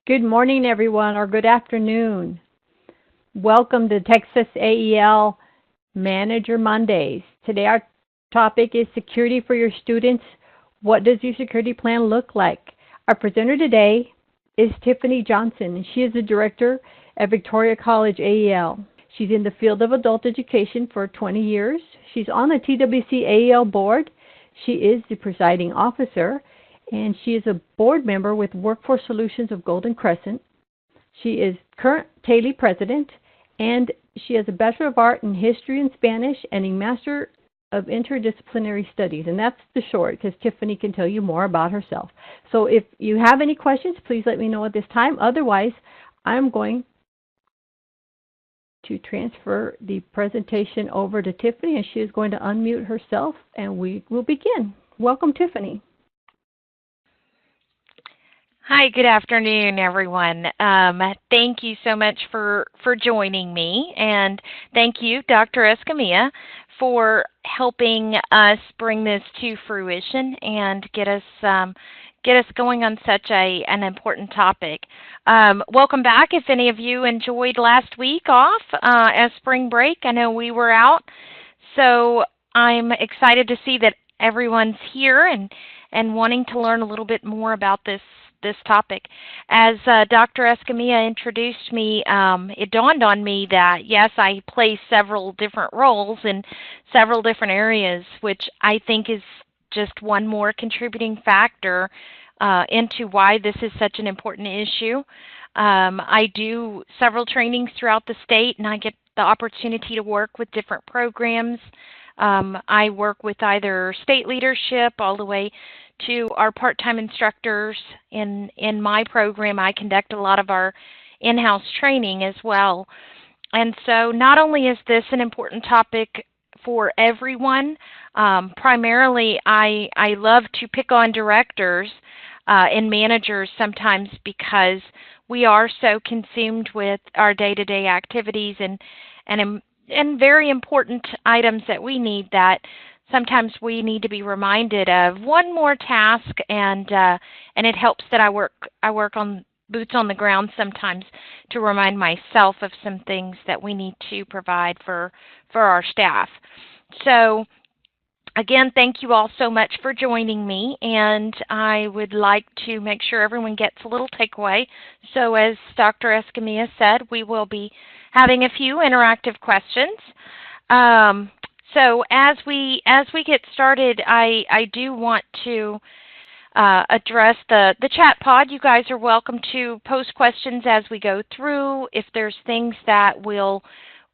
Good morning, everyone, or good afternoon. Welcome to Texas AEL Manager Mondays. Today, our topic is security for your students. What does your security plan look like? Our presenter today is Tiffany Johnson. She is the director at Victoria College AEL. She's in the field of adult education for 20 years. She's on the TWC AEL board. She is the presiding officer, and she is a board member with Workforce Solutions of Golden Crescent. She is current TALI president, and she has a Bachelor of Art in History and Spanish and a Master of Interdisciplinary Studies. And that's the short, because Tiffany can tell you more about herself. So if you have any questions, please let me know at this time. Otherwise, I'm going to transfer the presentation over to Tiffany, and she is going to unmute herself, and we will begin. Welcome, Tiffany. Hi, good afternoon, everyone. Thank you so much for joining me, and thank you, Dr. Escamilla, for helping us bring this to fruition and get us going on such an important topic. Welcome back. If any of you enjoyed last week off as spring break, I know we were out, so I'm excited to see that everyone's here and wanting to learn a little bit more about this topic. As Dr. Escamilla introduced me, it dawned on me that, yes, I play several different roles in several different areas, which I think is just one more contributing factor into why this is such an important issue. I do several trainings throughout the state, and I get the opportunity to work with different programs. I work with either state leadership all the way to our part-time instructors. In my program, I conduct a lot of our in-house training as well. And so not only is this an important topic for everyone, primarily I love to pick on directors and managers sometimes because we are so consumed with our day-to-day activities and very important items that we need that sometimes we need to be reminded of one more task, and it helps that I work on boots on the ground sometimes to remind myself of some things that we need to provide for our staff. So again, thank you all so much for joining me, and I would like to make sure everyone gets a little takeaway. So as Dr. Escamilla said, we will be having a few interactive questions. So as we get started, I do want to address the chat pod. You guys are welcome to post questions as we go through. If there's things that will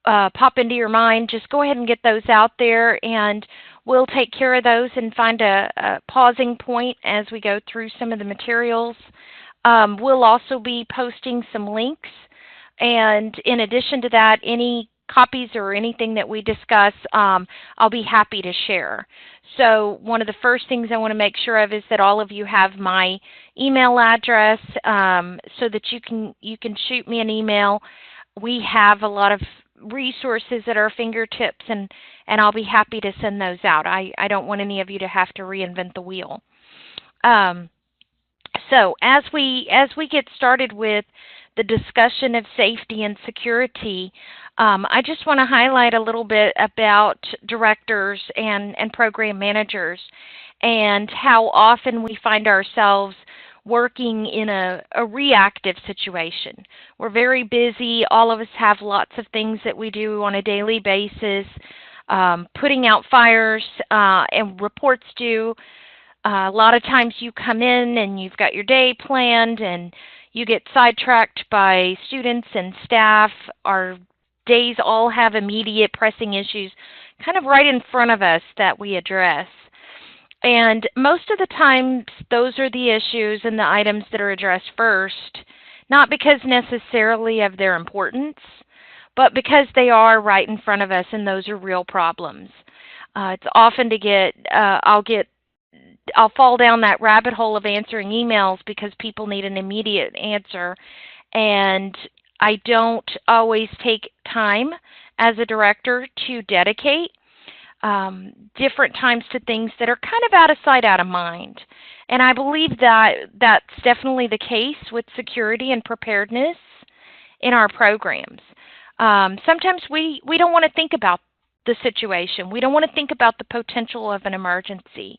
pop into your mind, just go ahead and get those out there, and we'll take care of those and find a pausing point as we go through some of the materials. We'll also be posting some links, and in addition to that, any copies or anything that we discuss, I'll be happy to share. So one of the first things I want to make sure of is that all of you have my email address so that you can shoot me an email. We have a lot of resources at our fingertips, and I'll be happy to send those out. I don't want any of you to have to reinvent the wheel. So as we get started with the discussion of safety and security, I just want to highlight a little bit about directors and program managers and how often we find ourselves working in a reactive situation. We're very busy. All of us have lots of things that we do on a daily basis, putting out fires and reports due. A lot of times you come in and you've got your day planned and you get sidetracked by students and staff. Our days all have immediate pressing issues kind of right in front of us that we address. And most of the times, those are the issues and the items that are addressed first, not because necessarily of their importance, but because they are right in front of us and those are real problems. It's often I'll fall down that rabbit hole of answering emails because people need an immediate answer, and I don't always take time as a director to dedicate different times to things that are kind of out of sight, out of mind. And I believe that that's definitely the case with security and preparedness in our programs. Sometimes we don't want to think about the situation. We don't want to think about the potential of an emergency.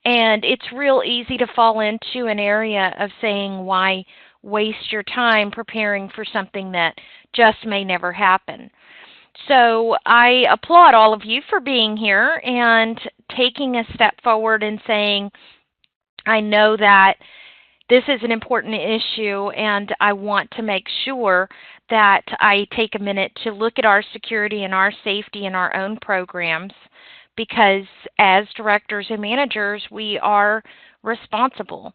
And it's real easy to fall into an area of saying, why waste your time preparing for something that just may never happen? So I applaud all of you for being here and taking a step forward and saying, I know that this is an important issue, and I want to make sure that I take a minute to look at our security and our safety in our own programs, because as directors and managers, we are responsible.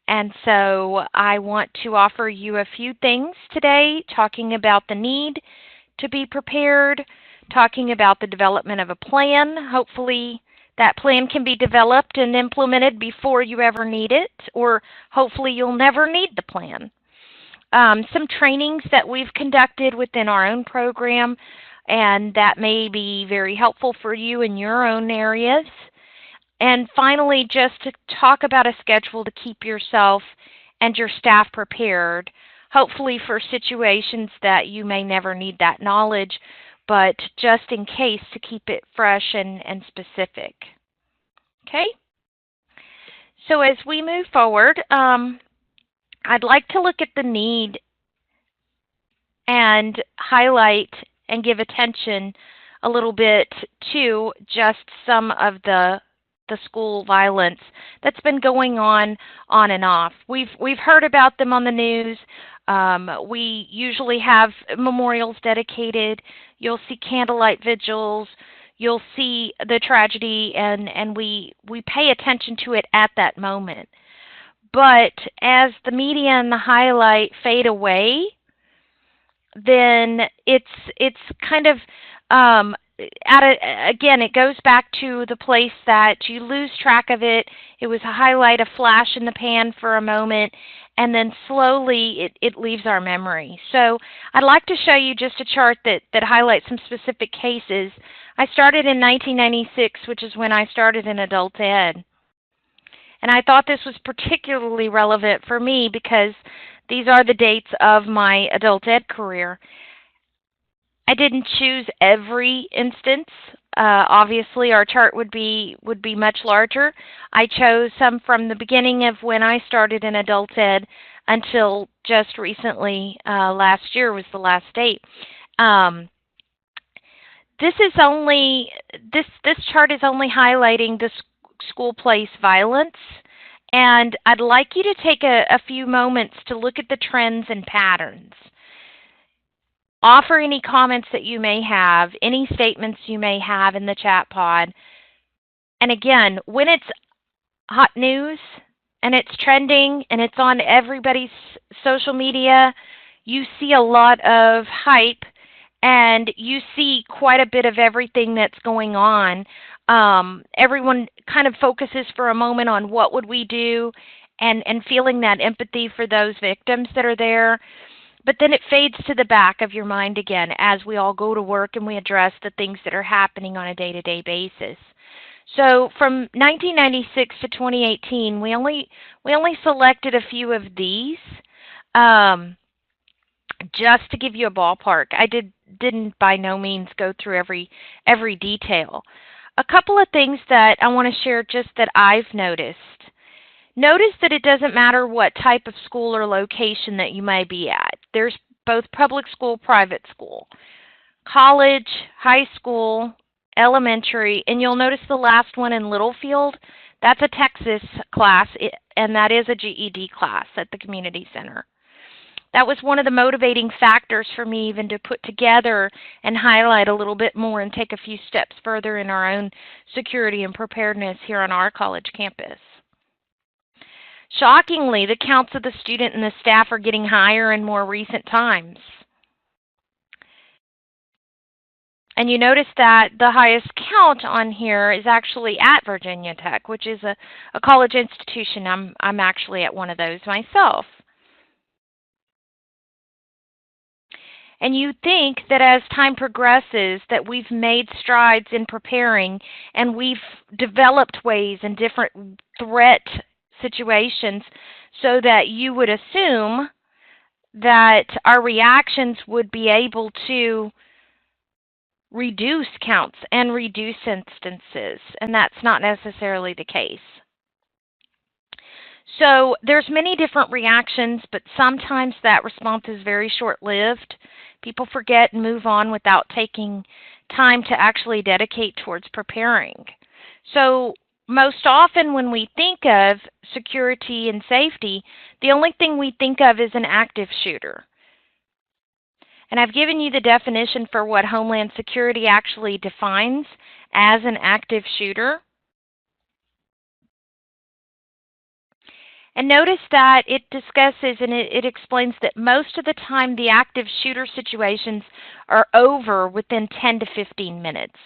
And so I want to offer you a few things today, talking about the need to be prepared, talking about the development of a plan. Hopefully that plan can be developed and implemented before you ever need it, or hopefully you'll never need the plan. Some trainings that we've conducted within our own program, and that may be very helpful for you in your own areas. And finally, just to talk about a schedule to keep yourself and your staff prepared, hopefully for situations that you may never need that knowledge, but just in case, to keep it fresh and specific. Okay? So as we move forward, I'd like to look at the need and highlight and give attention a little bit to just some of the school violence that's been going on and off. We've heard about them on the news. We usually have memorials dedicated. You'll see candlelight vigils. You'll see the tragedy, and we pay attention to it at that moment. But as the media and the highlight fade away, then it's kind of again, it goes back to the place that you lose track of it. It was a highlight, a flash in the pan for a moment, and then slowly it leaves our memory. So I'd like to show you just a chart that highlights some specific cases. I started in 1996, which is when I started in adult ed. And I thought this was particularly relevant for me because these are the dates of my adult ed career. I didn't choose every instance. Obviously, our chart would be much larger. I chose some from the beginning of when I started in adult ed until just recently. Last year was the last date. This chart is only highlighting the school place violence, and I'd like you to take a few moments to look at the trends and patterns. Offer any comments that you may have, any statements you may have in the chat pod. And again, when it's hot news and it's trending and it's on everybody's social media, you see a lot of hype and you see quite a bit of everything that's going on. Everyone kind of focuses for a moment on what would we do and feeling that empathy for those victims that are there. But then it fades to the back of your mind again as we all go to work and we address the things that are happening on a day-to-day basis. So from 1996 to 2018, we only selected a few of these just to give you a ballpark. I didn't by no means go through every detail. A couple of things that I want to share just that I've noticed. Notice that it doesn't matter what type of school or location that you may be at. There's both public school, private school, college, high school, elementary, and you'll notice the last one in Littlefield, that's a Texas class, and that is a GED class at the community center. That was one of the motivating factors for me even to put together and highlight a little bit more and take a few steps further in our own security and preparedness here on our college campus. Shockingly, the counts of the student and the staff are getting higher in more recent times. And you notice that the highest count on here is actually at Virginia Tech, which is a college institution. I'm actually at one of those myself. And you think that as time progresses that we've made strides in preparing and we've developed ways in different threat situations so that you would assume that our reactions would be able to reduce counts and reduce instances, and that's not necessarily the case. So there's many different reactions, but sometimes that response is very short-lived. People forget and move on without taking time to actually dedicate towards preparing. So most often when we think of security and safety, the only thing we think of is an active shooter. And I've given you the definition for what Homeland Security actually defines as an active shooter. And notice that it discusses and it explains that most of the time the active shooter situations are over within 10 to 15 minutes.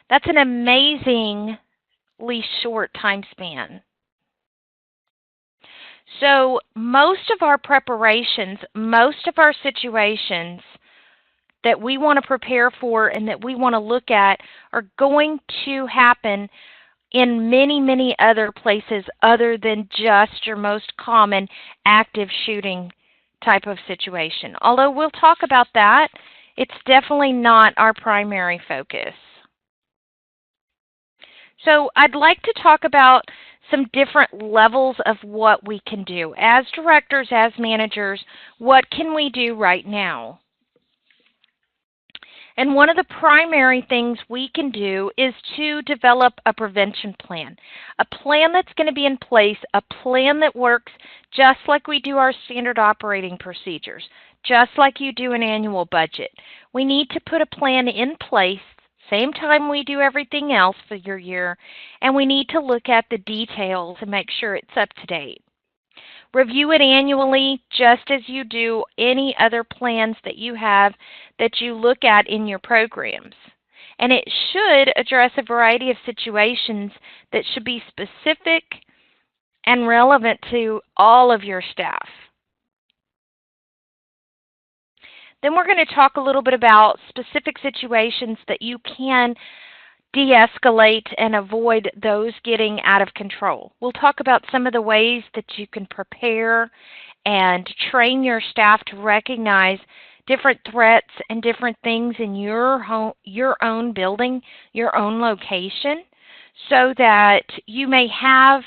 That's an amazingly short time span. So most of our preparations, most of our situations that we want to prepare for and that we want to look at are going to happen in many, many other places other than just your most common active shooting type of situation. Although we'll talk about that, it's definitely not our primary focus. So I'd like to talk about some different levels of what we can do. As directors, as managers, what can we do right now? And one of the primary things we can do is to develop a prevention plan. A plan that's going to be in place, a plan that works just like we do our standard operating procedures, just like you do an annual budget. We need to put a plan in place, same time we do everything else for your year, and we need to look at the details and make sure it's up to date. Review it annually just as you do any other plans that you have that you look at in your programs. And it should address a variety of situations that should be specific and relevant to all of your staff. Then we're going to talk a little bit about specific situations that you can de-escalate and avoid those getting out of control. We'll talk about some of the ways that you can prepare and train your staff to recognize different threats and different things in your home, your own building, your own location, so that you may have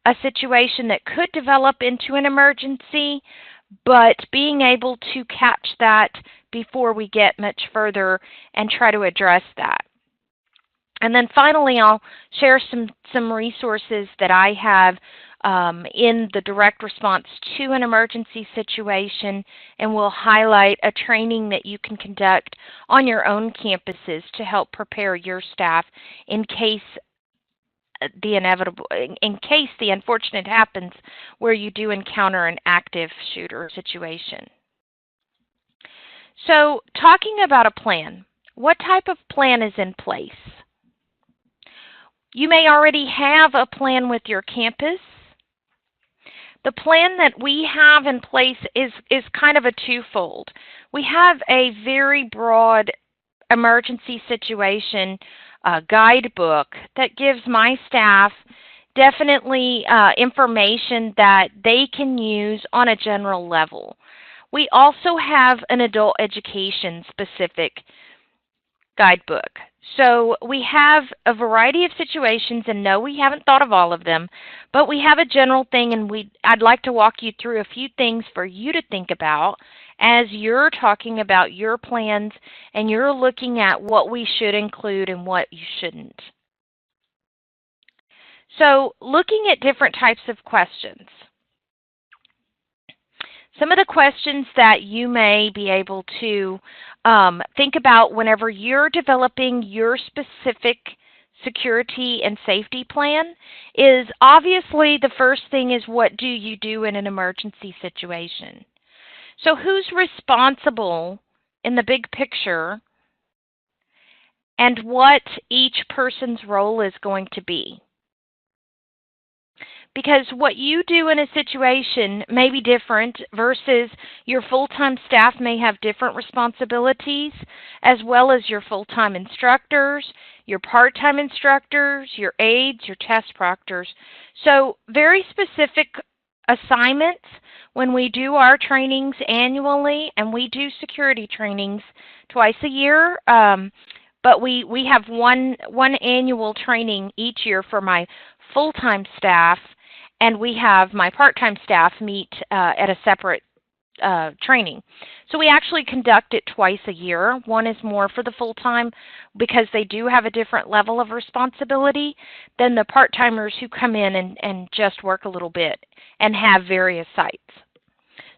a situation that could develop into an emergency, but being able to catch that before we get much further and try to address that. And then finally, I'll share some resources that I have in the direct response to an emergency situation, and we'll highlight a training that you can conduct on your own campuses to help prepare your staff in case in case the unfortunate happens where you do encounter an active shooter situation. So, talking about a plan, what type of plan is in place? You may already have a plan with your campus. The plan that we have in place is kind of a twofold. We have a very broad emergency situation guidebook that gives my staff definitely information that they can use on a general level. We also have an adult education specific guidebook. So we have a variety of situations, and no, we haven't thought of all of them, but we have a general thing, and I'd like to walk you through a few things for you to think about as you're talking about your plans and you're looking at what we should include and what you shouldn't. So looking at different types of questions. Some of the questions that you may be able to think about whenever you're developing your specific security and safety plan is obviously the first thing is, what do you do in an emergency situation? So who's responsible in the big picture and what each person's role is going to be? because what you do in a situation may be different versus your full-time staff may have different responsibilities, as well as your full-time instructors, your part-time instructors, your aides, your test proctors. So very specific assignments when we do our trainings annually, and we do security trainings twice a year. But we have one annual training each year for my full-time staff, and we have my part-time staff meet at a separate training. So we actually conduct it twice a year. One is more for the full-time because they do have a different level of responsibility than the part-timers who come in and just work a little bit and have various sites.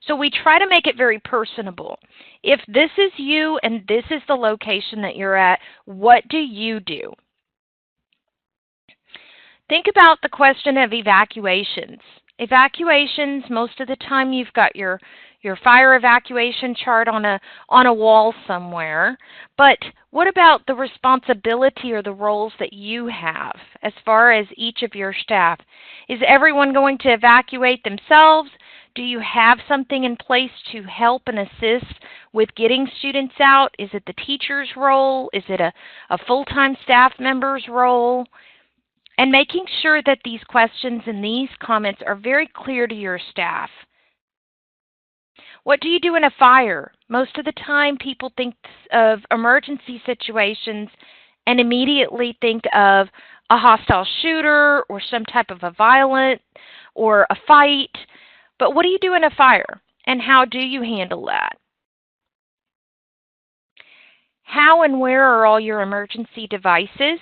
So we try to make it very personable. If this is you and this is the location that you're at, what do you do? Think about the question of evacuations. Evacuations, most of the time you've got your fire evacuation chart on a wall somewhere. But what about the responsibility or the roles that you have as far as each of your staff? Is everyone going to evacuate themselves? Do you have something in place to help and assist with getting students out? Is it the teacher's role? Is it a full-time staff member's role? And making sure that these questions and these comments are very clear to your staff. What do you do in a fire? Most of the time people think of emergency situations and immediately think of a hostile shooter or some type of a violent or a fight. But what do you do in a fire, and how do you handle that? How and where are all your emergency devices?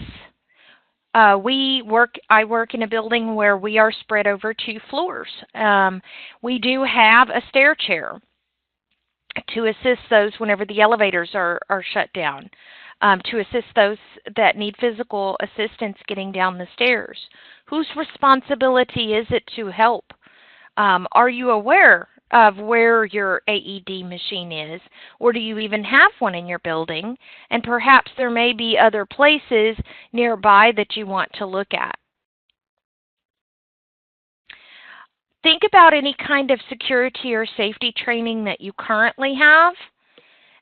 I work in a building where we are spread over 2 floors. We do have a stair chair to assist those whenever the elevators are shut down, to assist those that need physical assistance getting down the stairs. Whose responsibility is it to help? Are you aware of where your AED machine is, or do you even have one in your building? And perhaps there may be other places nearby that you want to look at. Think about any kind of security or safety training that you currently have,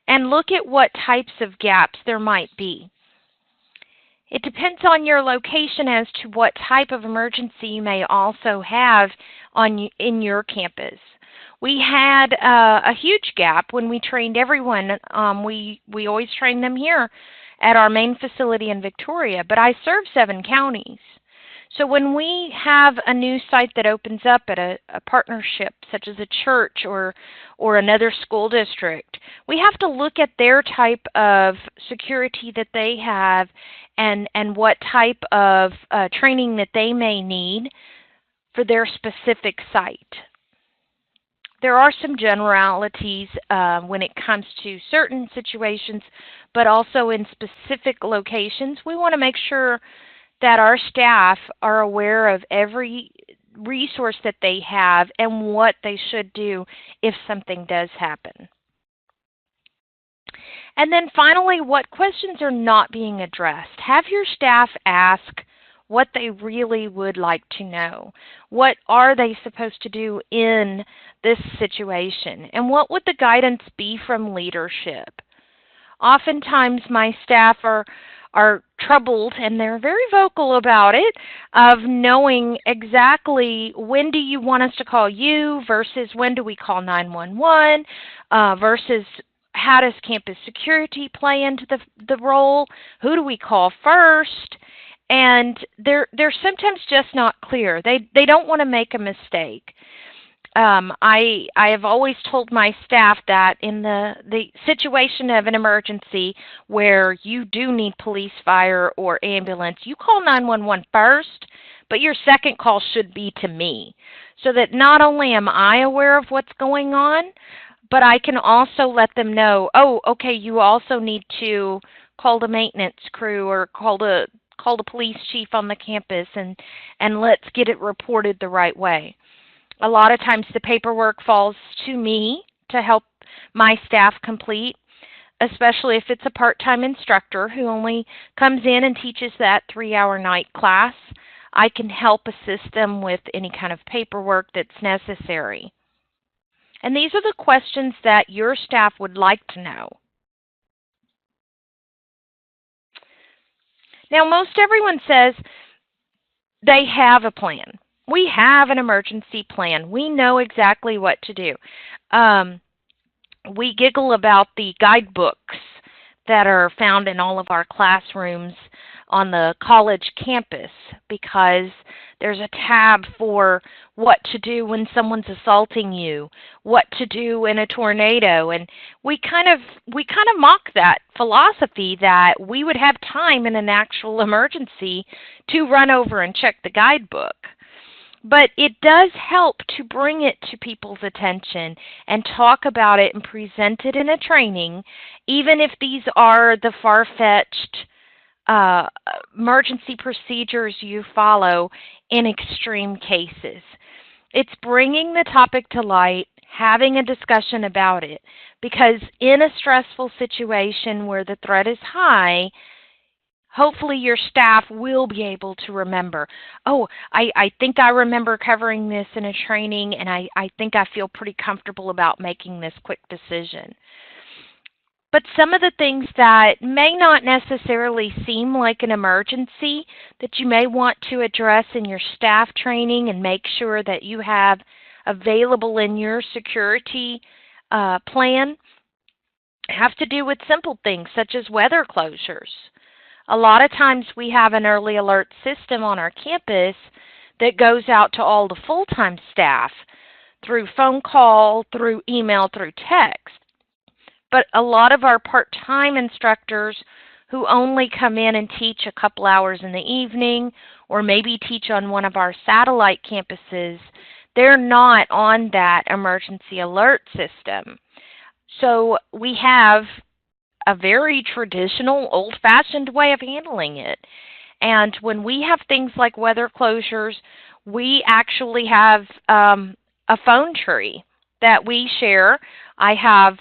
and look at what types of gaps there might be. It depends on your location as to what type of emergency you may also have in your campus. We had a huge gap when we trained everyone. We always train them here at our main facility in Victoria, but I serve 7 counties. So when we have a new site that opens up at a partnership, such as a church or another school district, we have to look at their type of security that they have and what type of training that they may need for their specific site. There are some generalities when it comes to certain situations, but also in specific locations. We want to make sure that our staff are aware of every resource that they have and what they should do if something does happen. And then finally, what questions are not being addressed? Have your staff ask what they really would like to know. What are they supposed to do in this situation? And what would the guidance be from leadership? Oftentimes my staff are troubled, and they're very vocal about it, of knowing exactly when do you want us to call you versus when do we call 911 versus how does campus security play into the role? Who do we call first? And they're sometimes just not clear. They don't want to make a mistake. I have always told my staff that in the situation of an emergency where you do need police, fire, or ambulance, you call 911 first, but your second call should be to me, so that not only am I aware of what's going on, but I can also let them know, oh, okay, you also need to call the maintenance crew or call the police chief on the campus and let's get it reported the right way. A lot of times the paperwork falls to me to help my staff complete, especially if it's a part-time instructor who only comes in and teaches that 3-hour night class. I can help assist them with any kind of paperwork that's necessary. And these are the questions that your staff would like to know. Now, most everyone says they have a plan. We have an emergency plan. We know exactly what to do. We giggle about the guidebooks that are found in all of our classrooms on the college campus because there's a tab for what to do when someone's assaulting you, what to do in a tornado, and we kind of mock that philosophy that we would have time in an actual emergency to run over and check the guidebook. But it does help to bring it to people's attention and talk about it and present it in a training, even if these are the far-fetched emergency procedures you follow in extreme cases. It's bringing the topic to light, having a discussion about it, because in a stressful situation where the threat is high, hopefully your staff will be able to remember, oh, I think I remember covering this in a training, and I think I feel pretty comfortable about making this quick decision. But some of the things that may not necessarily seem like an emergency that you may want to address in your staff training and make sure that you have available in your security plan have to do with simple things such as weather closures. A lot of times we have an early alert system on our campus that goes out to all the full-time staff through phone call, through email, through text. But a lot of our part-time instructors who only come in and teach a couple hours in the evening or maybe teach on one of our satellite campuses, they're not on that emergency alert system. So we have a very traditional, old-fashioned way of handling it. And when we have things like weather closures, we actually have a phone tree that we share. I have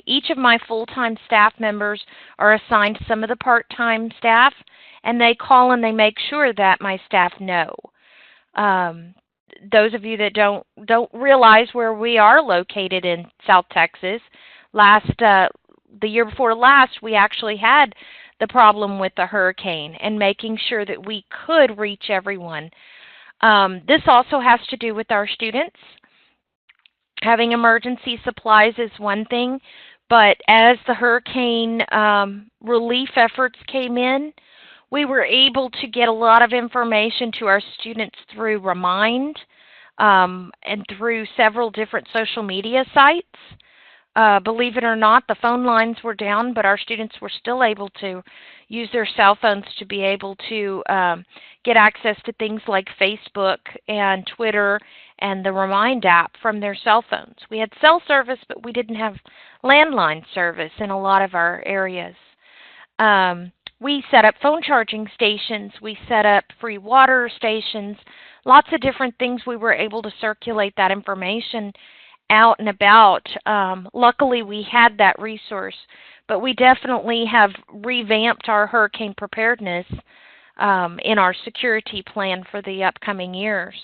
each of my full-time staff members are assigned some of the part-time staff, and they call and they make sure that my staff know. Those of you that don't realize where we are located in South Texas, the year before last, we actually had the problem with the hurricane and making sure that we could reach everyone. This also has to do with our students. Having emergency supplies is one thing, but as the hurricane relief efforts came in, we were able to get a lot of information to our students through Remind and through several different social media sites. Believe it or not, the phone lines were down, but our students were still able to use their cell phones to be able to get access to things like Facebook and Twitter and the Remind app from their cell phones. We had cell service, but we didn't have landline service in a lot of our areas. We set up phone charging stations. We set up free water stations, lots of different things. We were able to circulate that information out and about. Luckily, we had that resource, but we definitely have revamped our hurricane preparedness in our security plan for the upcoming years.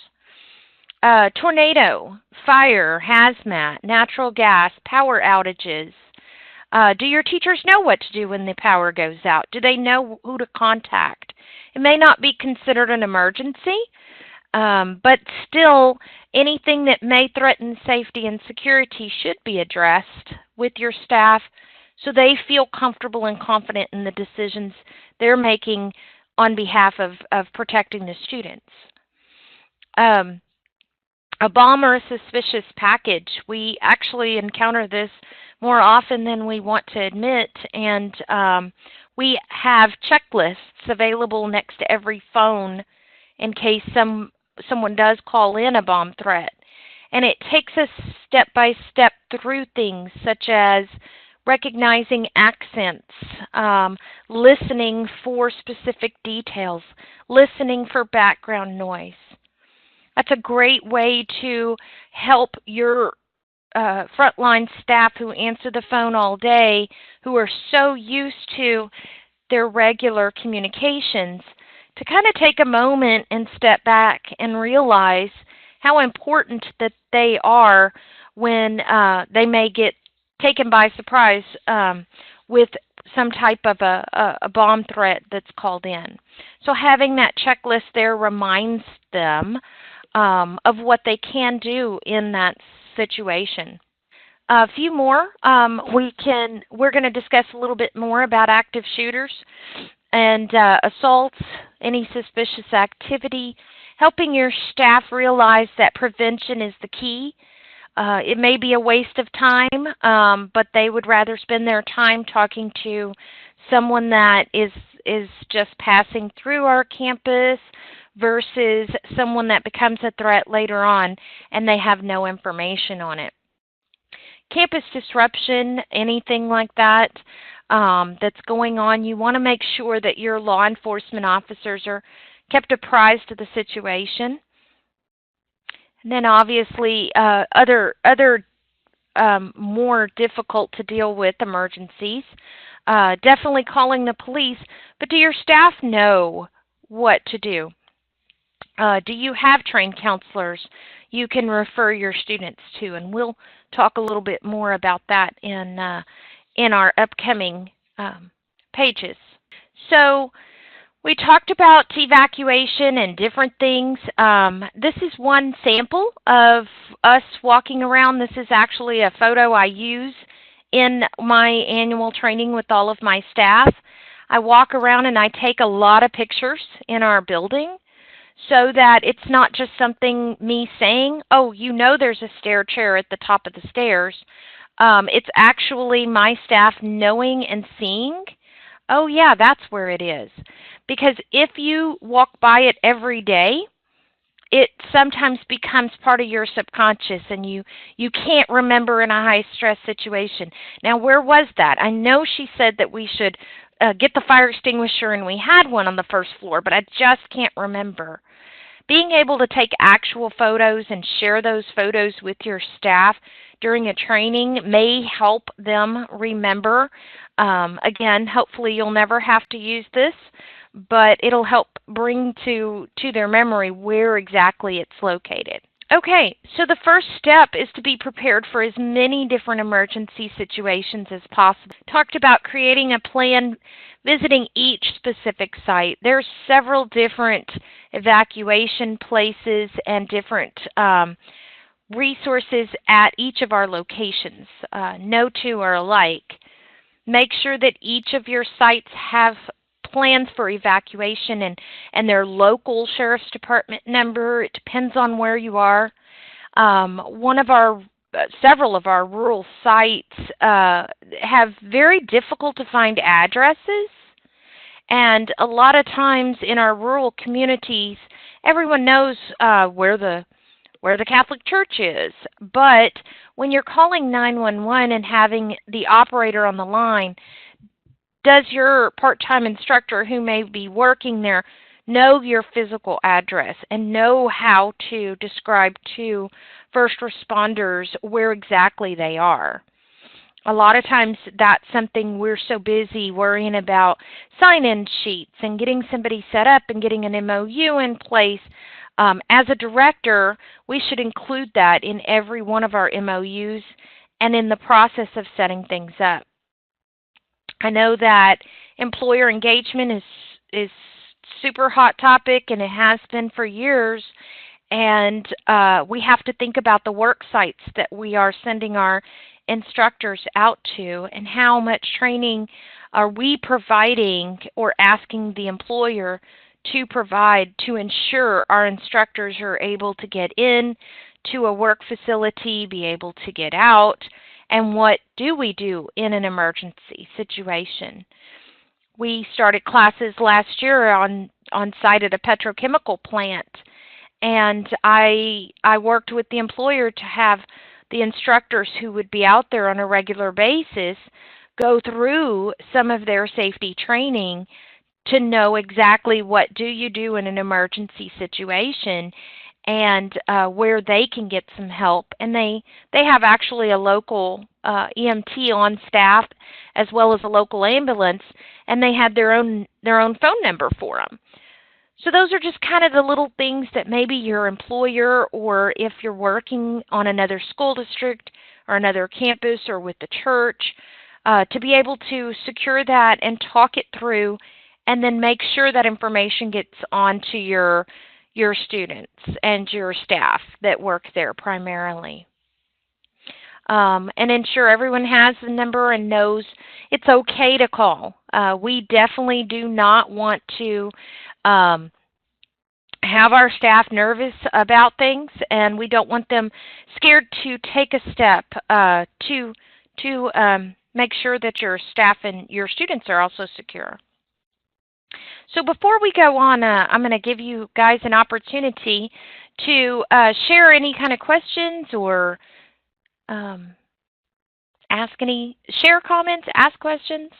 Tornado, fire, hazmat, natural gas, power outages. Do your teachers know what to do when the power goes out? Do they know who to contact? It may not be considered an emergency, but still, anything that may threaten safety and security should be addressed with your staff so they feel comfortable and confident in the decisions they're making on behalf of protecting the students. A bomb or a suspicious package. We actually encounter this more often than we want to admit, and we have checklists available next to every phone in case someone does call in a bomb threat. And it takes us step by step through things such as recognizing accents, listening for specific details, listening for background noise. That's a great way to help your frontline staff who answer the phone all day, who are so used to their regular communications, to kind of take a moment and step back and realize how important that they are when they may get taken by surprise with some type of a bomb threat that's called in. So having that checklist there reminds them of what they can do in that situation. A few more. We're going to discuss a little bit more about active shooters and assaults, any suspicious activity, helping your staff realize that prevention is the key. It may be a waste of time, but they would rather spend their time talking to someone that is just passing through our campus versus someone that becomes a threat later on and they have no information on it. Campus disruption, anything like that that's going on, you want to make sure that your law enforcement officers are kept apprised of the situation. And then obviously other more difficult to deal with emergencies. Definitely calling the police, but do your staff know what to do? Do you have trained counselors you can refer your students to? And we'll talk a little bit more about that in our upcoming pages. So we talked about evacuation and different things. This is one sample of us walking around. This is actually a photo I use in my annual training with all of my staff. I walk around and I take a lot of pictures in our building so that it's not just something me saying, oh, you know there's a stair chair at the top of the stairs. It's actually my staff knowing and seeing, oh yeah, that's where it is. Because if you walk by it every day, it sometimes becomes part of your subconscious and you can't remember in a high-stress situation. Now, where was that? I know she said that we should get the fire extinguisher, and we had one on the first floor, but I just can't remember. Being able to take actual photos and share those photos with your staff during a training may help them remember. Again, hopefully you'll never have to use this, but it'll help bring to their memory where exactly it's located. Okay, so the first step is to be prepared for as many different emergency situations as possible. Talked about creating a plan, visiting each specific site. There's several different evacuation places and different resources at each of our locations. No two are alike. Make sure that each of your sites have plans for evacuation and their local sheriff's department number. It depends on where you are. Several of our rural sites have very difficult to find addresses, and a lot of times in our rural communities, everyone knows where the Catholic Church is. But when you're calling 911 and having the operator on the line, does your part-time instructor who may be working there know your physical address and know how to describe to first responders where exactly they are? A lot of times that's something we're so busy worrying about sign-in sheets and getting somebody set up and getting an MOU in place. As a director, we should include that in every one of our MOUs and in the process of setting things up. I know that employer engagement is super hot topic, and it has been for years, and we have to think about the work sites that we are sending our instructors out to and how much training are we providing or asking the employer to provide to ensure our instructors are able to get in to a work facility, be able to get out, and what do we do in an emergency situation. We started classes last year on site at a petrochemical plant, and I worked with the employer to have the instructors who would be out there on a regular basis go through some of their safety training to know exactly what do you do in an emergency situation and where they can get some help. And they have actually a local EMT on staff as well as a local ambulance, and they had their own phone number for them. So those are just kind of the little things that maybe your employer, or if you're working on another school district or another campus or with the church, to be able to secure that and talk it through, and then make sure that information gets on to your students and your staff that work there primarily. And ensure everyone has the number and knows it's okay to call. We definitely do not want to have our staff nervous about things, and we don't want them scared to take a step to make sure that your staff and your students are also secure. So before we go on, I'm going to give you guys an opportunity to share any kind of questions or share comments, ask questions.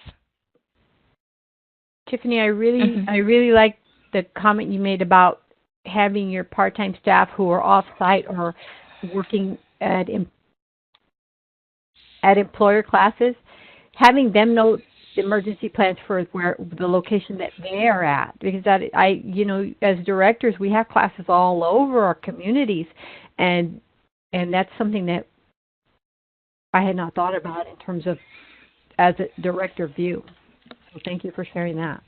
Tiffany, I really like the comment you made about having your part-time staff who are off-site or working at employer classes, having them know the emergency plans for where the location that they are at, because as directors, we have classes all over our communities, and that's something that I had not thought about in terms of as a director view. So thank you for sharing that.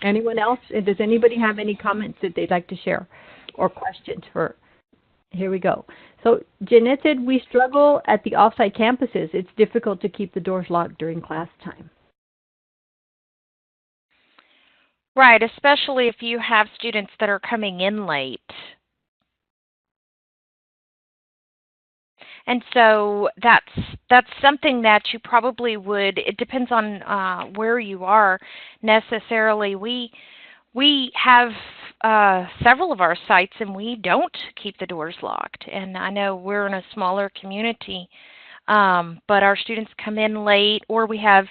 Anyone else? Does anybody have any comments that they'd like to share or questions for? Here we go. So Jeanette said, we struggle at the off-site campuses. It's difficult to keep the doors locked during class time. Right, especially if you have students that are coming in late. And so that's something that you probably would, it depends on where you are necessarily. We have several of our sites, and we don't keep the doors locked. And I know we're in a smaller community, but our students come in late, or we have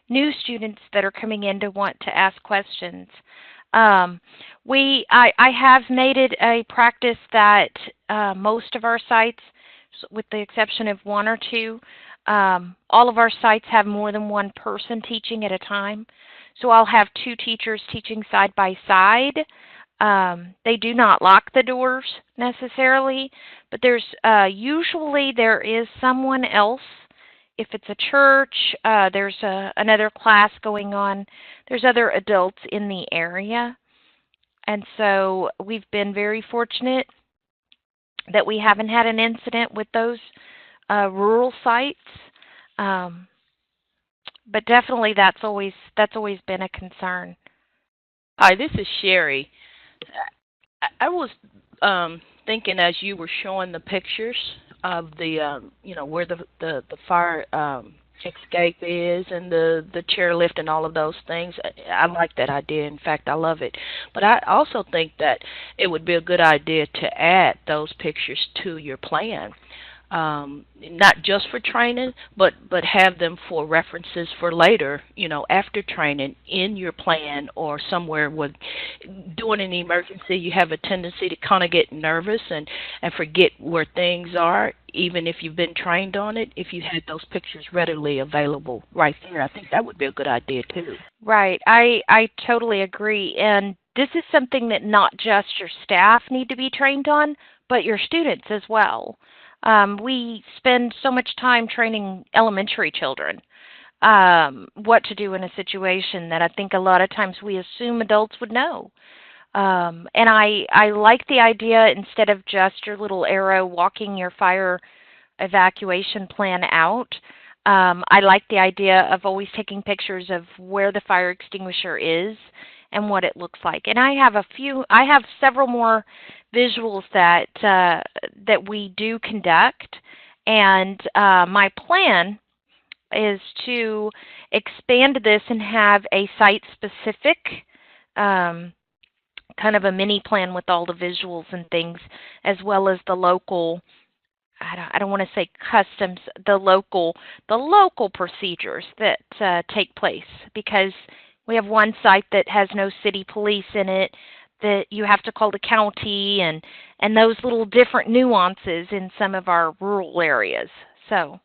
new students that are coming in to want to ask questions. I have made it a practice that most of our sites, with the exception of one or two, all of our sites have more than one person teaching at a time. So I'll have two teachers teaching side by side. They do not lock the doors necessarily, but there's usually there is someone else. If it's a church, there's another class going on. There's other adults in the area. And so we've been very fortunate that we haven't had an incident with those rural sites. But definitely that's always been a concern. Hi, this is Sherry. I was thinking as you were showing the pictures of the where the fire escape is and the chairlift and all of those things. I like that idea. In fact, I love it. But I also think that it would be a good idea to add those pictures to your plan. Not just for training, but have them for references for later, after training in your plan or somewhere. With during an emergency, you have a tendency to kind of get nervous and forget where things are, even if you've been trained on it. If you had those pictures readily available right there, I think that would be a good idea too. Right. I totally agree. And this is something that not just your staff need to be trained on, but your students as well. We spend so much time training elementary children what to do in a situation that I think a lot of times we assume adults would know. And I like the idea, instead of just your little arrow walking your fire evacuation plan out, I like the idea of always taking pictures of where the fire extinguisher is and what it looks like. And I have several more visuals that we do conduct, and my plan is to expand this and have a site-specific kind of a mini plan with all the visuals and things, as well as the local. I don't want to say customs, the local procedures that take place, because we have one site that has no city police in it, that you have to call the county, and those little different nuances in some of our rural areas. So,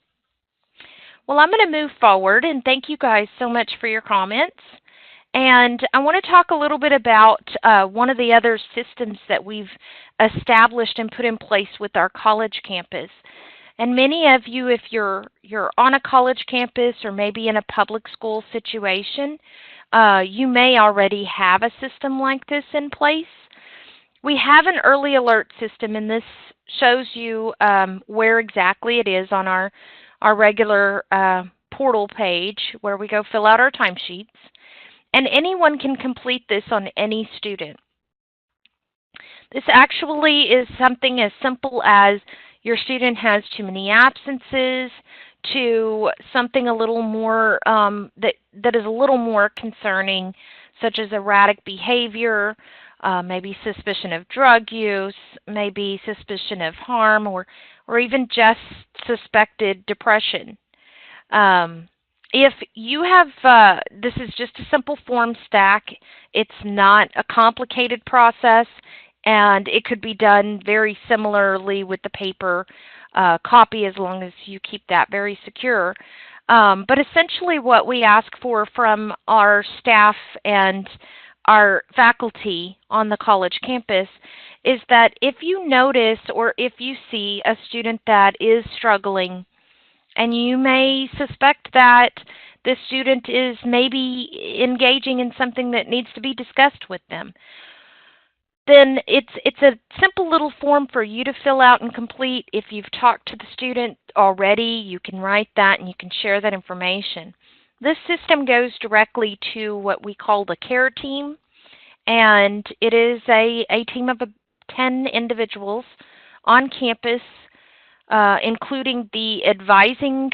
well, I'm going to move forward, and thank you guys so much for your comments. And I want to talk a little bit about one of the other systems that we've established and put in place with our college campus. And many of you, if you're on a college campus or maybe in a public school situation, you may already have a system like this in place. We have an early alert system, and this shows you where exactly it is on our regular portal page where we go fill out our timesheets. And anyone can complete this on any student. This actually is something as simple as your student has too many absences to something a little more that is a little more concerning, such as erratic behavior, maybe suspicion of drug use, maybe suspicion of harm, or even just suspected depression. If you have, this is just a simple form stack. It's not a complicated process, and it could be done very similarly with the paper copy as long as you keep that very secure. But essentially what we ask for from our staff and our faculty on the college campus is that if you notice or if you see a student that is struggling, and you may suspect that the student is maybe engaging in something that needs to be discussed with them, then it's a simple little form for you to fill out and complete. If you've talked to the student already, you can write that and you can share that information. This system goes directly to what we call the care team, and it is a team of 10 individuals on campus, including the advising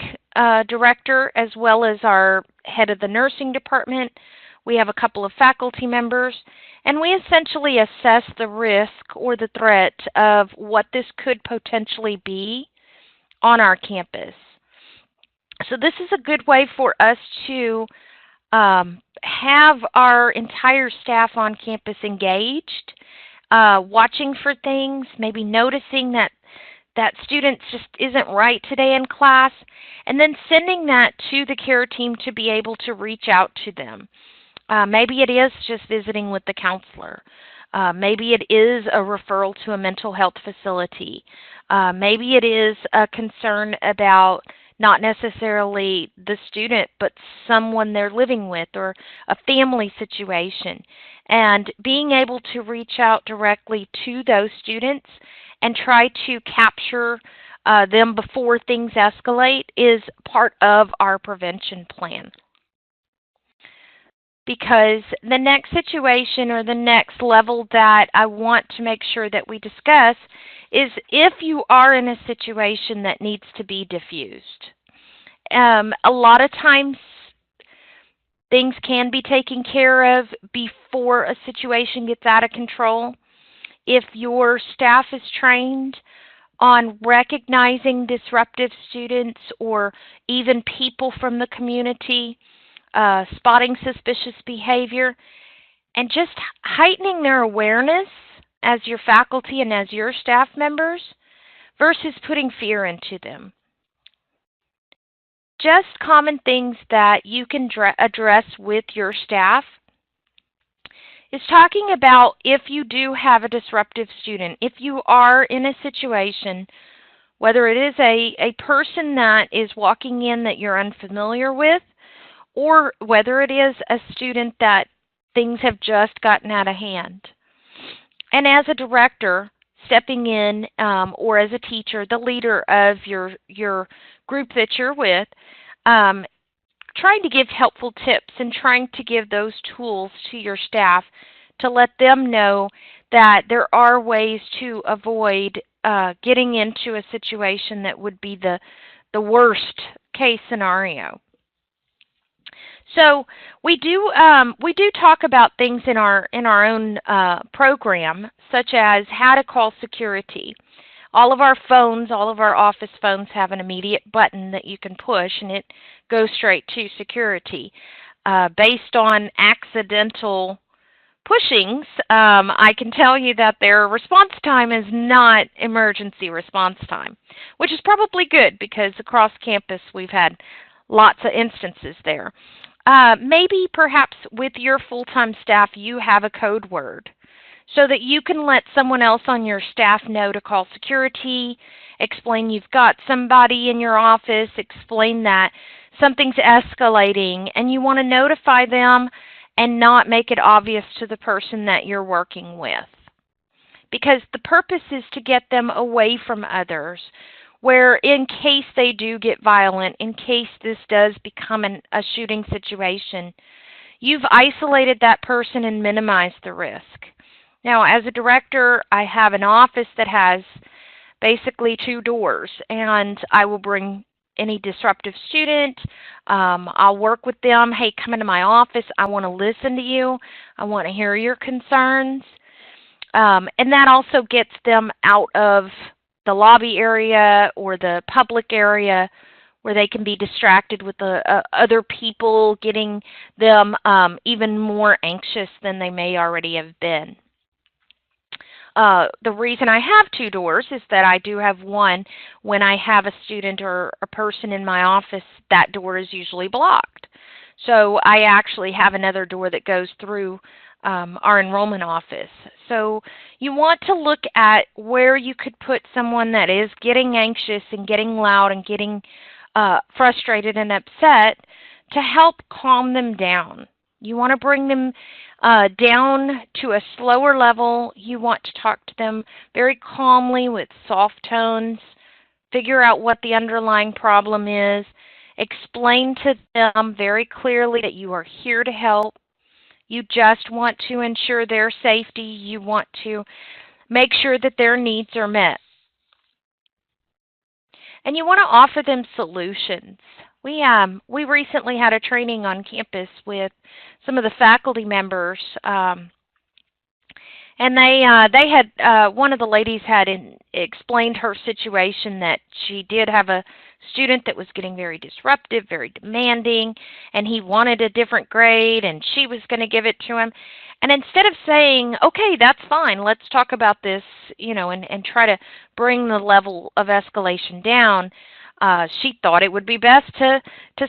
director as well as our head of the nursing department. We have a couple of faculty members, and we essentially assess the risk or the threat of what this could potentially be on our campus. So this is a good way for us to have our entire staff on campus engaged, watching for things, maybe noticing that student just isn't right today in class, and then sending that to the care team to be able to reach out to them. Maybe it is just visiting with the counselor. Maybe it is a referral to a mental health facility. Maybe it is a concern about not necessarily the student, but someone they're living with or a family situation. And being able to reach out directly to those students and try to capture them before things escalate is part of our prevention plan. Because the next situation or the next level that I want to make sure that we discuss is if you are in a situation that needs to be diffused. A lot of times things can be taken care of before a situation gets out of control. If your staff is trained on recognizing disruptive students or even people from the community, spotting suspicious behavior, and just heightening their awareness as your faculty and as your staff members versus putting fear into them. Just common things that you can address with your staff is talking about if you do have a disruptive student, if you are in a situation, whether it is a person that is walking in that you're unfamiliar with, or whether it is a student that things have just gotten out of hand. And as a director stepping in, or as a teacher, the leader of your group that you're with, trying to give helpful tips and trying to give those tools to your staff to let them know that there are ways to avoid getting into a situation that would be the worst case scenario. So we do talk about things in our own program, such as how to call security. All of our phones, all of our office phones have an immediate button that you can push, and it goes straight to security. Based on accidental pushings, I can tell you that their response time is not emergency response time, which is probably good because across campus we've had lots of instances there. maybe perhaps with your full-time staff, you have a code word so that you can let someone else on your staff know to call security, explain you've got somebody in your office, explain that something's escalating, and you want to notify them and not make it obvious to the person that you're working with. Because the purpose is to get them away from others, where in case they do get violent, in case this does become a shooting situation, you've isolated that person and minimized the risk. Now, as a director, I have an office that has basically 2 doors, and I will bring any disruptive student. I'll work with them. Hey, come into my office. I want to listen to you. I want to hear your concerns. And that also gets them out of the lobby area or the public area where they can be distracted with the other people, getting them even more anxious than they may already have been. The reason I have 2 doors is that I do have one when I have a student or a person in my office, that door is usually blocked. So I actually have another door that goes through our enrollment office. So you want to look at where you could put someone that is getting anxious and getting loud and getting frustrated and upset to help calm them down. You want to bring them down to a slower level. You want to talk to them very calmly with soft tones, figure out what the underlying problem is, explain to them very clearly that you are here to help. You just want to ensure their safety. You want to make sure that their needs are met. And you want to offer them solutions. We recently had a training on campus with some of the faculty members, and they had one of the ladies had explained her situation, that she did have a student that was getting very disruptive, very demanding, and he wanted a different grade, and she was going to give it to him. And instead of saying, okay, that's fine, let's talk about this, and try to bring the level of escalation down, she thought it would be best to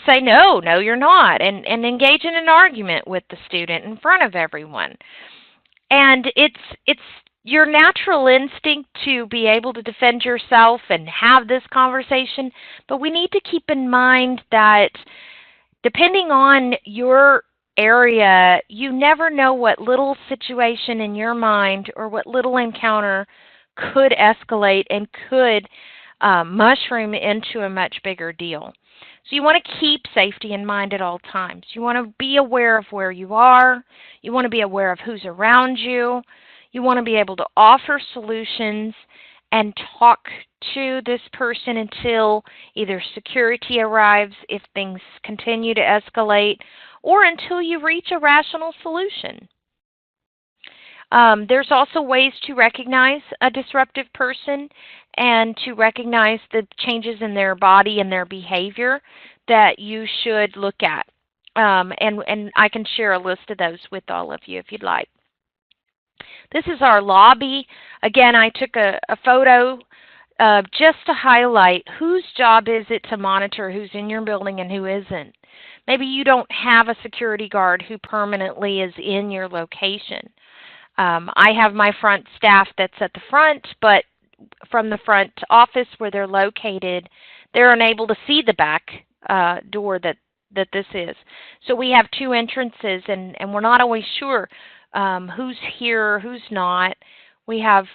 say, no, you're not, and engage in an argument with the student in front of everyone. And it's your natural instinct to be able to defend yourself and have this conversation, but we need to keep in mind that depending on your area, you never know what little situation in your mind or what little encounter could escalate and could mushroom into a much bigger deal. So you want to keep safety in mind at all times. You want to be aware of where you are. You want to be aware of who's around you. You want to be able to offer solutions and talk to this person until either security arrives if things continue to escalate, or until you reach a rational solution. There's also ways to recognize a disruptive person and to recognize the changes in their body and their behavior that you should look at. And I can share a list of those with all of you if you'd like. This is our lobby. Again, I took a photo just to highlight whose job is it to monitor who's in your building and who isn't. Maybe you don't have a security guard who permanently is in your location. I have my front staff that's at the front, but from the front office where they're located, they're unable to see the back door that this is. So we have 2 entrances, and we're not always sure who's here, who's not. We have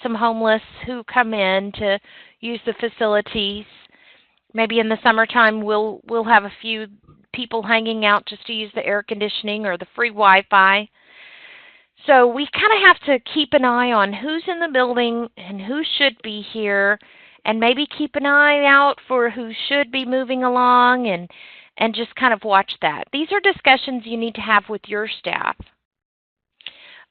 some homeless who come in to use the facilities. Maybe in the summertime we'll have a few people hanging out just to use the air conditioning or the free Wi-Fi. So we kind of have to keep an eye on who's in the building and who should be here, and maybe keep an eye out for who should be moving along, and just kind of watch that. These are discussions you need to have with your staff.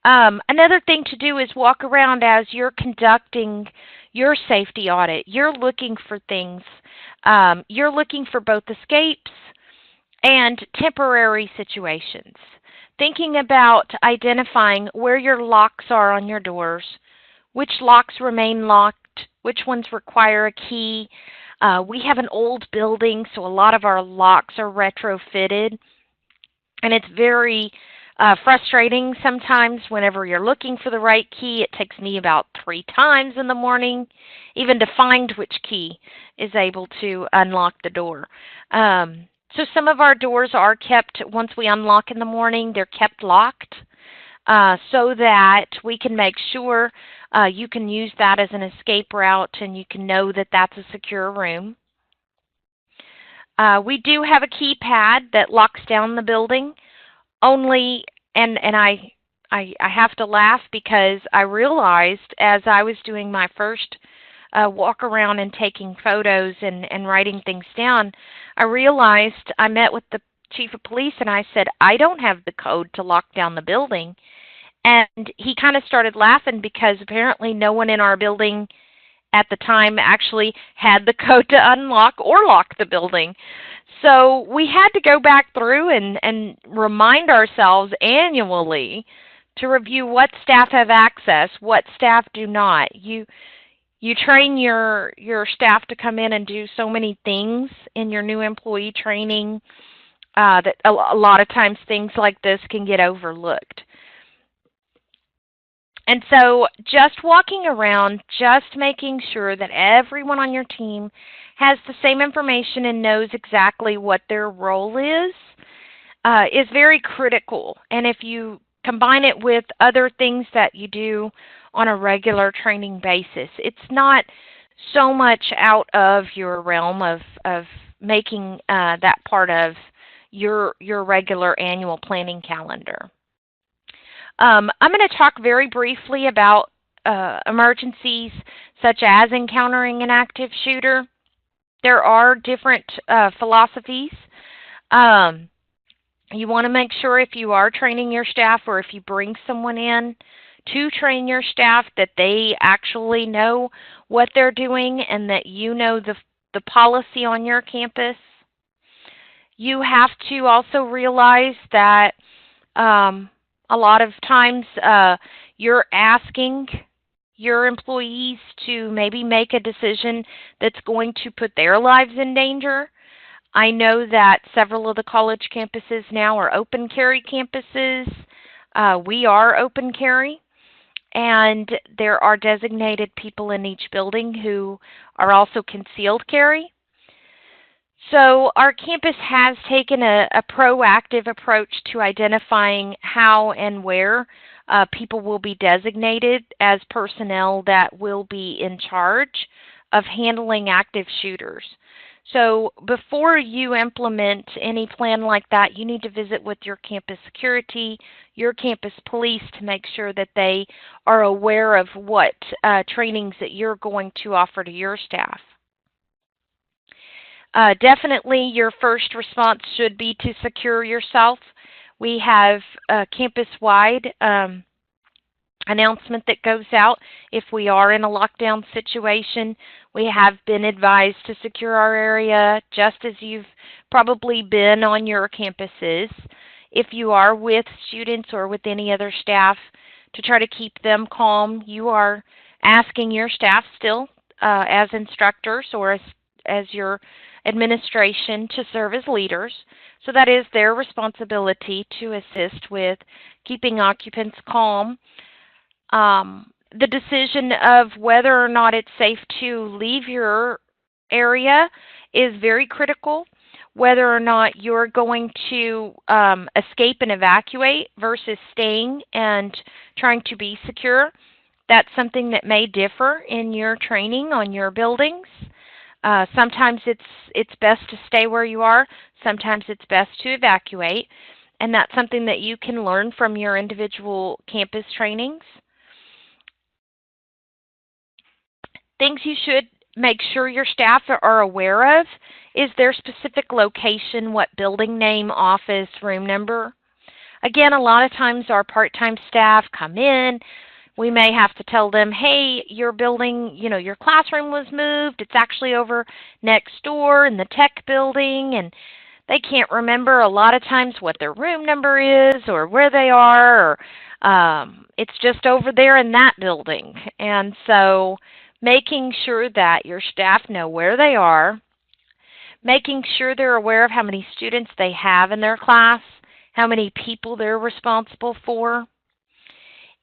Another thing to do is walk around as you're conducting your safety audit. You're looking for things. You're looking for both escapes and temporary situations. Thinking about identifying where your locks are on your doors, which locks remain locked, which ones require a key. We have an old building, so a lot of our locks are retrofitted. And it's very frustrating sometimes whenever you're looking for the right key. It takes me about 3 times in the morning even to find which key is able to unlock the door. So some of our doors are kept, once we unlock in the morning, they're kept locked so that we can make sure you can use that as an escape route and you can know that that's a secure room. We do have a keypad that locks down the building only, and I have to laugh because I realized as I was doing my first walk around and taking photos and writing things down, I realized I met with the chief of police and I said, I don't have the code to lock down the building. And he kind of started laughing because apparently no one in our building at the time actually had the code to unlock or lock the building. So we had to go back through and remind ourselves annually to review what staff have access, what staff do not. You train your staff to come in and do so many things in your new employee training that a lot of times things like this can get overlooked. And so just walking around, just making sure that everyone on your team has the same information and knows exactly what their role is very critical. And if you combine it with other things that you do on a regular training basis, it's not so much out of your realm of making that part of your regular annual planning calendar. I'm going to talk very briefly about emergencies such as encountering an active shooter. There are different philosophies. You want to make sure if you are training your staff or if you bring someone in to train your staff that they actually know what they're doing and that you know the policy on your campus. You have to also realize that a lot of times you're asking your employees to maybe make a decision that's going to put their lives in danger. I know that several of the college campuses now are open carry campuses. We are open carry, and there are designated people in each building who are also concealed carry. So our campus has taken a proactive approach to identifying how and where people will be designated as personnel that will be in charge of handling active shooters. So before you implement any plan like that, you need to visit with your campus security, your campus police to make sure that they are aware of what trainings that you're going to offer to your staff. Definitely your first response should be to secure yourself. We have a campus-wide announcement that goes out if we are in a lockdown situation. We have been advised to secure our area just as you've probably been on your campuses. If you are with students or with any other staff to try to keep them calm, you are asking your staff still as instructors or as your administration to serve as leaders. So that is their responsibility to assist with keeping occupants calm. The decision of whether or not it's safe to leave your area is very critical. Whether or not you're going to escape and evacuate versus staying and trying to be secure, that's something that may differ in your training on your buildings. Sometimes it's best to stay where you are. Sometimes it's best to evacuate. And that's something that you can learn from your individual campus trainings. Things you should make sure your staff are aware of is their specific location, what building name, office, room number. Again, a lot of times our part-time staff come in. We may have to tell them, hey, your building, your classroom was moved. It's actually over next door in the tech building, and they can't remember a lot of times what their room number is or where they are, or it's just over there in that building. And so making sure that your staff know where they are, making sure they're aware of how many students they have in their class, how many people they're responsible for.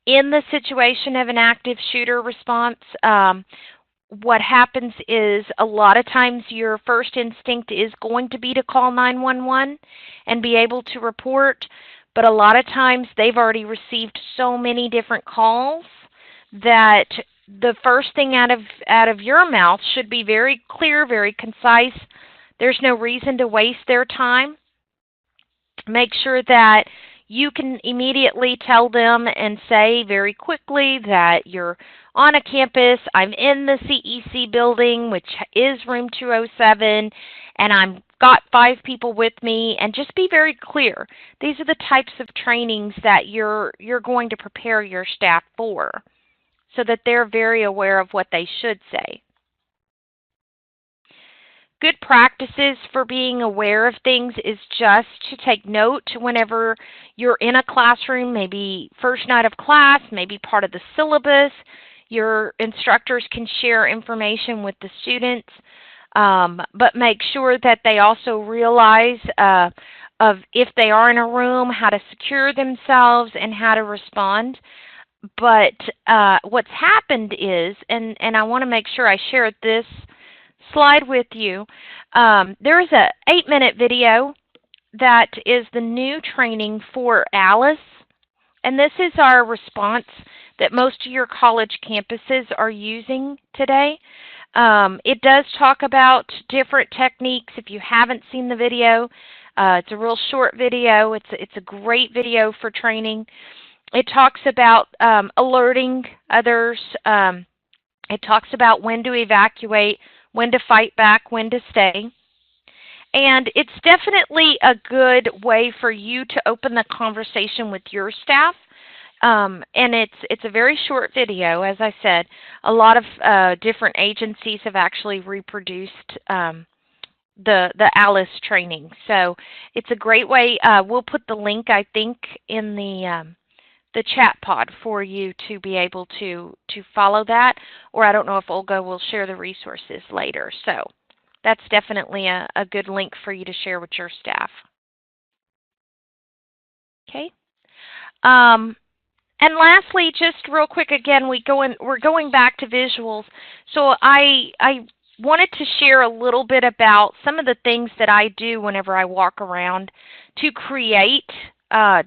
In the situation of an active shooter response, what happens is a lot of times your first instinct is going to be to call 911 and be able to report, but a lot of times they've already received so many different calls that the first thing out of your mouth should be very clear, very concise. There's no reason to waste their time. Make sure that you can immediately tell them and say very quickly that you're on a campus, I'm in the CEC building, which is room 207, and I've got 5 people with me, and just be very clear. These are the types of trainings that you're going to prepare your staff for so that they're very aware of what they should say. Good practices for being aware of things is just to take note whenever you're in a classroom, maybe first night of class, maybe part of the syllabus. Your instructors can share information with the students, but make sure that they also realize of if they are in a room, how to secure themselves and how to respond. But what's happened is, and I want to make sure I share this slide with you, there is an 8-minute video that is the new training for ALICE, and this is our response that most of your college campuses are using today. It does talk about different techniques. If you haven't seen the video, it's a real short video. It's a great video for training. It talks about alerting others. It talks about when to evacuate, when to fight back, when to stay. And it's definitely a good way for you to open the conversation with your staff. And it's a very short video, as I said. A lot of different agencies have actually reproduced the ALICE training. So it's a great way. We'll put the link, I think, in the chat pod for you to be able to follow that. Or I don't know if Olga will share the resources later. So that's definitely a good link for you to share with your staff. Okay. And lastly, just real quick again, we're going back to visuals. So I wanted to share a little bit about some of the things that I do whenever I walk around to create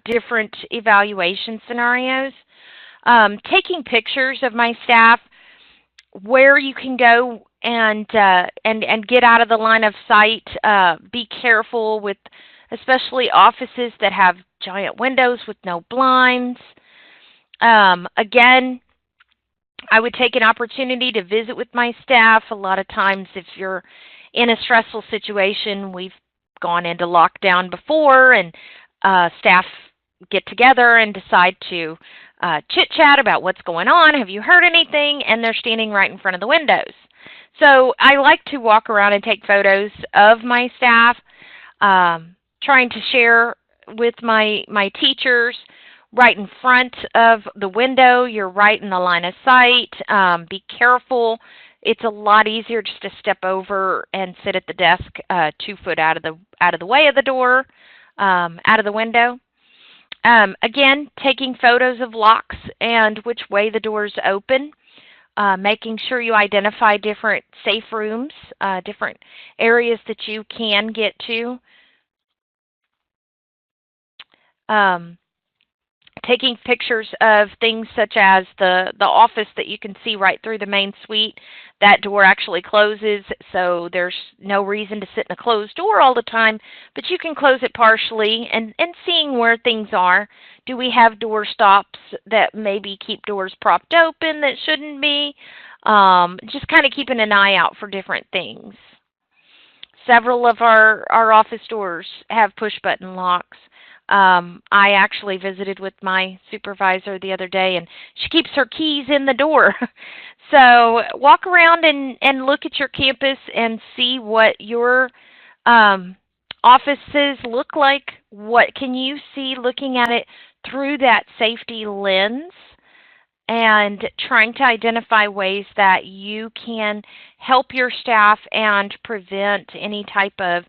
different evaluation scenarios. Taking pictures of my staff, where you can go and get out of the line of sight. Be careful with especially offices that have giant windows with no blinds. Again, I would take an opportunity to visit with my staff. A lot of times if you're in a stressful situation, we've gone into lockdown before, and staff get together and decide to chit-chat about what's going on. Have you heard anything? And they're standing right in front of the windows. So I like to walk around and take photos of my staff, trying to share with my teachers. Right in front of the window, you're right in the line of sight. Be careful. It's a lot easier just to step over and sit at the desk 2 foot out of the way of the door, out of the window. Again, taking photos of locks and which way the doors open. Making sure you identify different safe rooms, different areas that you can get to. Taking pictures of things such as the office that you can see right through the main suite. That door actually closes, so there's no reason to sit in a closed door all the time, but you can close it partially and seeing where things are. Do we have door stops that maybe keep doors propped open that shouldn't be? Just kind of keeping an eye out for different things. Several of our office doors have push-button locks. I actually visited with my supervisor the other day, and she keeps her keys in the door. So walk around and look at your campus and see what your offices look like. What can you see looking at it through that safety lens, and trying to identify ways that you can help your staff and prevent any type of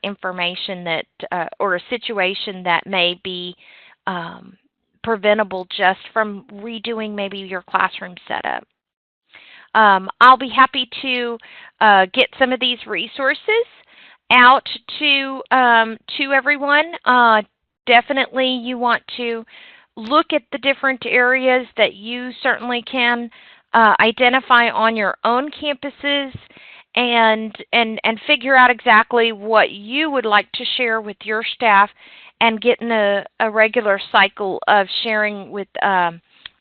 information that or a situation that may be preventable just from redoing maybe your classroom setup. I'll be happy to get some of these resources out to everyone. Definitely you want to look at the different areas that you certainly can identify on your own campuses and figure out exactly what you would like to share with your staff and get in a regular cycle of sharing with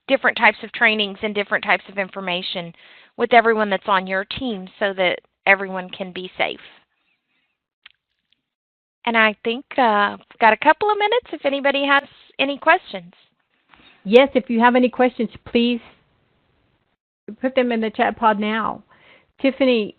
different types of trainings and different types of information with everyone that's on your team so that everyone can be safe. And I think I've got a couple of minutes if anybody has any questions. Yes, if you have any questions, please put them in the chat pod now. Tiffany,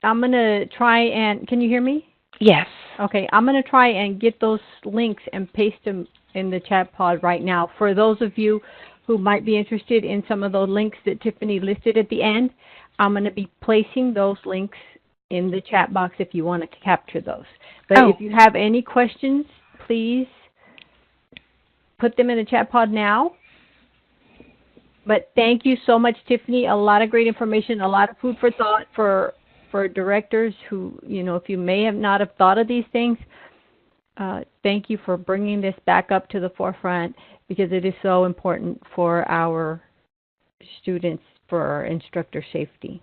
I'm going to try and, can you hear me? Yes. Okay, I'm going to try and get those links and paste them in the chat pod right now. For those of you who might be interested in some of those links that Tiffany listed at the end, I'm going to be placing those links in the chat box if you want to capture those. But if you have any questions, please put them in the chat pod now. But thank you so much, Tiffany. A lot of great information, a lot of food for thought for directors who, you know, if you may have not have thought of these things, thank you for bringing this back up to the forefront because it is so important for our students, for our instructor safety.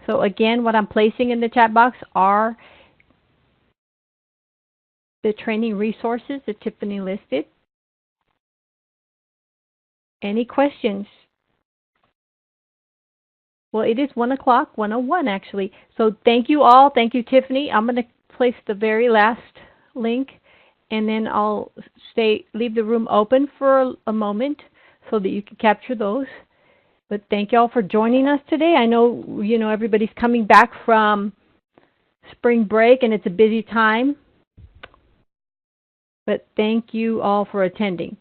So again, what I'm placing in the chat box are the training resources that Tiffany listed. Any questions? Well, it is 1 o'clock, 1:01 actually. So thank you all. Thank you, Tiffany. I'm going to place the very last link, and then I'll leave the room open for a moment so that you can capture those. But thank you all for joining us today. I know, you know, everybody's coming back from spring break, and it's a busy time. But thank you all for attending.